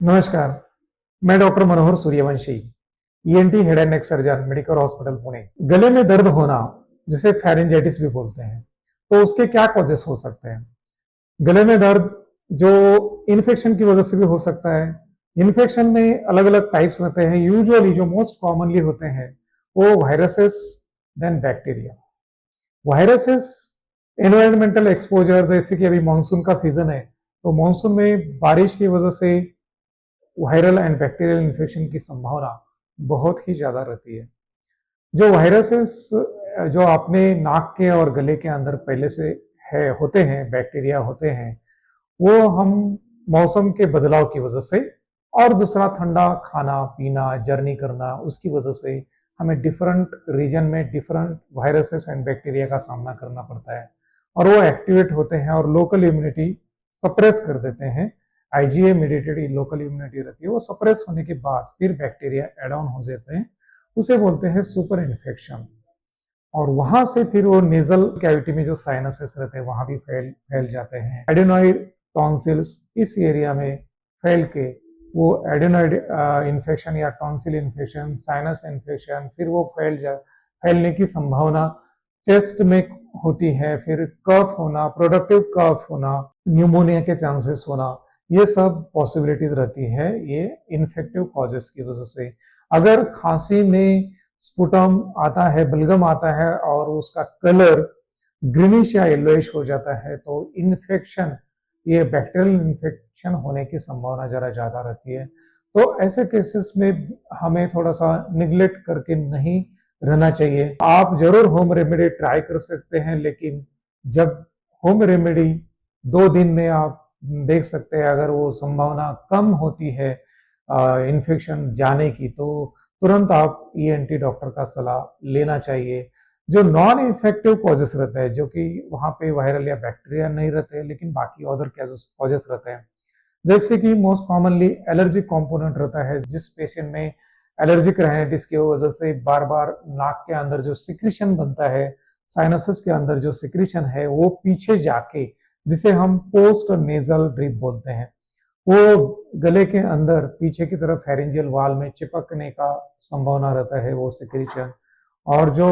नमस्कार, मैं doctor Manohar Suryavanshi, ENT head and neck surgeon, medical hospital Pune. गले में दर्द होना, जिसे फेरिंजाइटिस भी बोलते हैं, तो उसके क्या कॉजेस हो सकते हैं? गले में दर्द जो इन्फेक्शन की वजह से भी हो सकता है। इन्फेक्शन में अलग अलग टाइप्स होते हैं। यूजुअली जो मोस्ट कॉमनली होते हैं वो viruses, then bacteria. Viruses, environmental exposure, जैसे कि अभी मानसून का सीजन है, तो मानसून में बारिश की वजह से वायरल एंड बैक्टीरियल इन्फेक्शन की संभावना बहुत ही ज्यादा रहती है। जो वायरसेस जो अपने नाक के और गले के अंदर पहले से है होते हैं, बैक्टीरिया होते हैं, वो हम मौसम के बदलाव की वजह से और दूसरा ठंडा खाना पीना, जर्नी करना, उसकी वजह से हमें डिफरेंट रीजन में डिफरेंट वायरसेस एंड बैक्टीरिया का सामना करना पड़ता है और वो एक्टिवेट होते हैं और लोकल इम्यूनिटी सप्रेस कर देते हैं। आईजीए मेडिएटेड लोकल इम्यूनिटी रहती है, वो सप्रेस होने के बाद फिर बैक्टीरिया एड ऑन हो जाते हैं, उसे बोलते हैं सुपर इन्फेक्शन। और वहां से फिर वो नेजल कैविटी में जो साइनसेस रहते हैं वहां भी फैल फैल जाते हैं। एडेनॉइड टॉन्सिल्स इस एरिया में फैल के वो एडेनॉइड इन्फेक्शन या टॉन्सिल इन्फेक्शन, साइनस इन्फेक्शन, फिर वो फैलने की संभावना चेस्ट में होती है। फिर कफ होना, प्रोडक्टिव कफ होना, न्यूमोनिया के चांसेस होना, ये सब पॉसिबिलिटीज रहती है ये इन्फेक्टिव कॉजेस की वजह से। अगर खांसी में स्पुटम आता है, बलगम आता है और उसका कलर ग्रीनिश या येलोइश हो जाता है, तो इन्फेक्शन, ये बैक्टीरियल इन्फेक्शन होने की संभावना जरा ज्यादा रहती है। तो ऐसे केसेस में हमें थोड़ा सा निग्लेक्ट करके नहीं रहना चाहिए। आप जरूर होम रेमेडी ट्राई कर सकते हैं, लेकिन जब होम रेमेडी 2 दिन में आप देख सकते हैं अगर वो संभावना कम होती है इन्फेक्शन जाने की, तो तुरंत आप ईएनटी डॉक्टर का सलाह लेना चाहिए। जो नॉन इन्फेक्टिव कॉजेस रहते हैं, जो कि वहां पे वायरल या बैक्टीरिया नहीं रहते, लेकिन बाकी अदर कॉजेस रहते हैं, जैसे कि मोस्ट कॉमनली एलर्जिक कंपोनेंट रहता है। जिस पेशेंट में एलर्जिक राइनाइटिस की वजह से बार बार नाक के अंदर जो सिक्रीशन बनता है, साइनसेस के अंदर जो सिक्रीशन है वो पीछे जाके, जिसे हम पोस्ट नेजल ड्रिप बोलते हैं, वो गले के अंदर पीछे की तरफ फेरेंजियल वाल में चिपकने का संभावना रहता है वो सिक्रीशन। और जो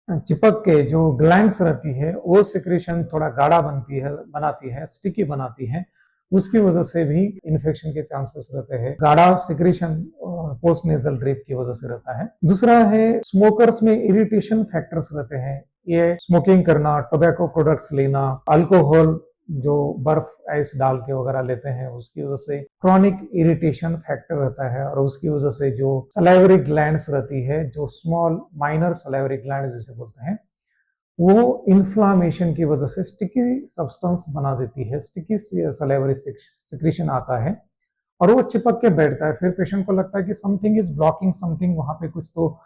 चिपक के जो ग्लैंड्स रहती है वो सिक्रीशन थोड़ा गाढ़ा बनाती है, स्टिकी बनाती है, उसकी वजह से भी इन्फेक्शन के चांसेस रहते हैं। गाढ़ा सिक्रीशन पोस्ट नेजल ड्रिप की वजह से रहता है। दूसरा है स्मोकर्स में इरिटेशन फैक्टर्स रहते हैं। ये स्मोकिंग करना, टोबैको प्रोडक्ट्स लेना, अल्कोहल जो बर्फ आइस डाल के वगैरह लेते हैं, उसकी वजह से क्रॉनिक इरिटेशन फैक्टर रहता है। और उसकी वजह से जो सलाइवरी ग्लैंड्स रहती है, जो स्मॉल माइनर सलाइवरी ग्लैंड्स जिसे बोलते हैं, वो इन्फ्लामेशन की वजह से स्टिकी सब्सटेंस बना देती है, स्टिकी सलाइवरी सिक्रीशन आता है और वो चिपक के बैठता है। फिर पेशेंट को लगता है कि समथिंग इज ब्लॉकिंग समथिंग, वहां पे कुछ तो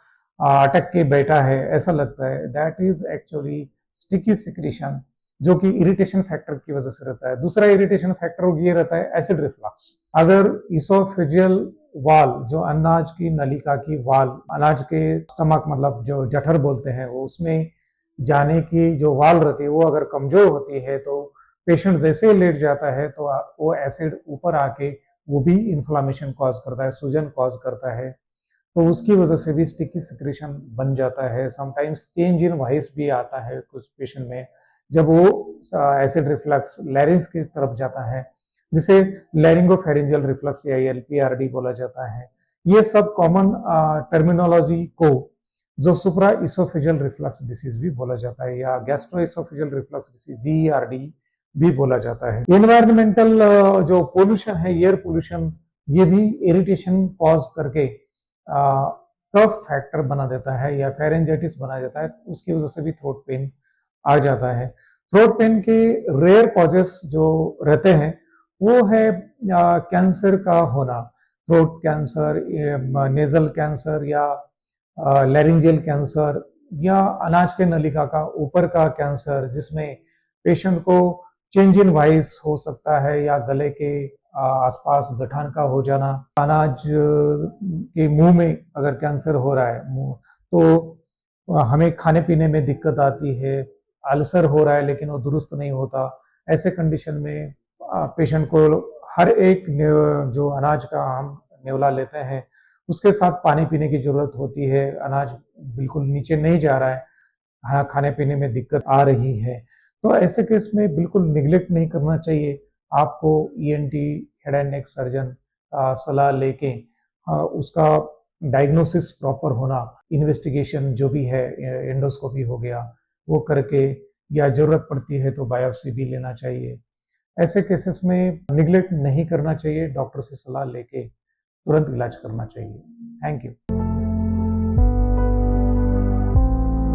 अटक के बैठा है, ऐसा लगता है। That is actually sticky secretion, जो कि इरिटेशन फैक्टर की वजह से रहता है। दूसरा इरिटेशन फैक्टर ये रहता है एसिड रिफ्लक्स। अगर इसोफेजियल वाल, जो अनाज की नलिका की वाल, अनाज के स्टमक मतलब जो जठर बोलते हैं, वो उसमें जाने की जो वाल रहती है वो अगर कमजोर होती है, तो पेशेंट जैसे ही लेट जाता है तो वो एसिड ऊपर आके वो भी इन्फ्लामेशन कॉज करता है, सूजन कॉज करता है। तो उसकी वजह से भी स्टिकी सिक्रेशन बन जाता है। समटाइम्स चेंज इन वॉइस भी आता है कुछ पेशेंट में, जब वो एसिड रिफ्लक्स लैरिंग्स की तरफ जाता है, जिसे लैरिंगोफेरेंजियल रिफ्लक्स या एलपीआरडी बोला जाता है। ये सब कॉमन टर्मिनोलॉजी को जो सुप्रा इसोफेजियल रिफ्लक्स डिसीज भी बोला जाता है या gastro oesophageal reflux disease GERD भी बोला जाता है। एनवायरमेंटल जो पोल्यूशन है, एयर पोल्यूशन, ये भी इरिटेशन कॉज करके कफ फैक्टर बना देता है या फेरेंजाइटिस बना जाता है, उसकी वजह से भी थ्रोट पेन आ जाता है। थ्रोट पेन के रेयर कॉजेस जो रहते हैं वो है कैंसर का होना, थ्रोट कैंसर, नेजल कैंसर या लैरिंजियल कैंसर, या अनाज के नलिका का ऊपर का कैंसर, जिसमें पेशेंट को चेंज इन वॉइस हो सकता है या गले के आसपास गठान का हो जाना। अनाज के मुंह में अगर कैंसर हो रहा है तो हमें खाने पीने में दिक्कत आती है। अल्सर हो रहा है लेकिन वो दुरुस्त नहीं होता। ऐसे कंडीशन में पेशेंट को हर एक जो अनाज का हम नेवला लेते हैं उसके साथ पानी पीने की जरूरत होती है। अनाज बिल्कुल नीचे नहीं जा रहा है, हाँ, खाने पीने में दिक्कत आ रही है, तो ऐसे केस में बिल्कुल निगलेक्ट नहीं करना चाहिए। आपको ENT head and neck surgeon सलाह लेके उसका डायग्नोसिस प्रॉपर होना, इन्वेस्टिगेशन जो भी है, एंडोस्कोपी हो गया वो करके, या जरूरत पड़ती है तो बायोप्सी भी लेना चाहिए। ऐसे केसेस में निगलेक्ट नहीं करना चाहिए, डॉक्टर से सलाह लेके तुरंत इलाज करना चाहिए। Thank you.